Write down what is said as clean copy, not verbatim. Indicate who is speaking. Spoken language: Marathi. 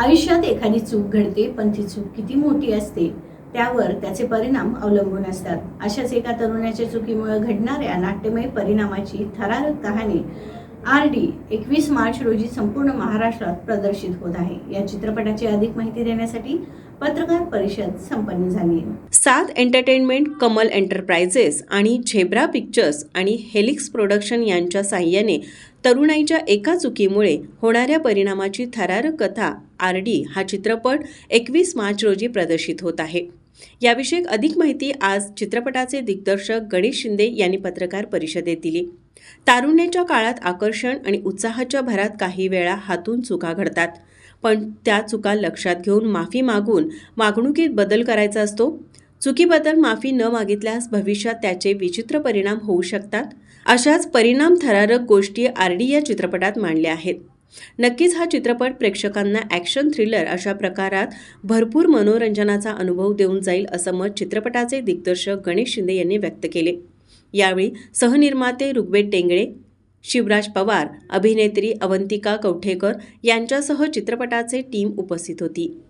Speaker 1: आयुष्यात एखादी चूक घडते, पण ती चूक किती मोठी असते त्यावर त्याचे परिणाम अवलंबून असतात. अशाच एका तरुणाच्या चुकीमुळे घडणाऱ्या नाट्यमय परिणामाची थरारक कहाणी RD 21 मार्च रोजी संपूर्ण महाराष्ट्रात प्रदर्शित होत आहे. या चित्रपटाची अधिक माहिती देण्यासाठी पत्रकार परिषद संपन्न झाली.
Speaker 2: साथ एंटरटेनमेंट, कमल एंटरप्राइजेस आणि झेब्रा पिक्चर्स आणि हेलिक्स प्रोडक्शन यांच्या साहाय्याने तरुणाईच्या एका चुकीमुळे होणाऱ्या परिणामाची थरारक कथा RD हा चित्रपट 21 मार्च रोजी प्रदर्शित होत आहे. याविषयी अधिक माहिती आज चित्रपटाचे दिग्दर्शक गणेश शिंदे यांनी पत्रकार परिषदेत दिली. तारुण्याच्या काळात आकर्षण आणि उत्साहाच्या भरात काही वेळा हातून चुका घडतात, पण त्या चुका लक्षात घेऊन माफी मागून वागणुकीत बदल करायचा असतो. चुकीबद्दल माफी न मागितल्यास भविष्यात त्याचे विचित्र परिणाम होऊ शकतात. अशाच परिणाम थरारक गोष्टी RD या चित्रपटात मांडल्या आहेत. नक्कीच हा चित्रपट प्रेक्षकांना ॲक्शन थ्रिलर अशा प्रकारात भरपूर मनोरंजनाचा अनुभव देऊन जाईल असं मत चित्रपटाचे दिग्दर्शक गणेश शिंदे यांनी व्यक्त केले. यावेळी सहनिर्माते ऋग्वेद टेंगळे, शिवराज पवार, अभिनेत्री अवंतिका कवठेकर यांच्यासह चित्रपटाचे टीम उपस्थित होती.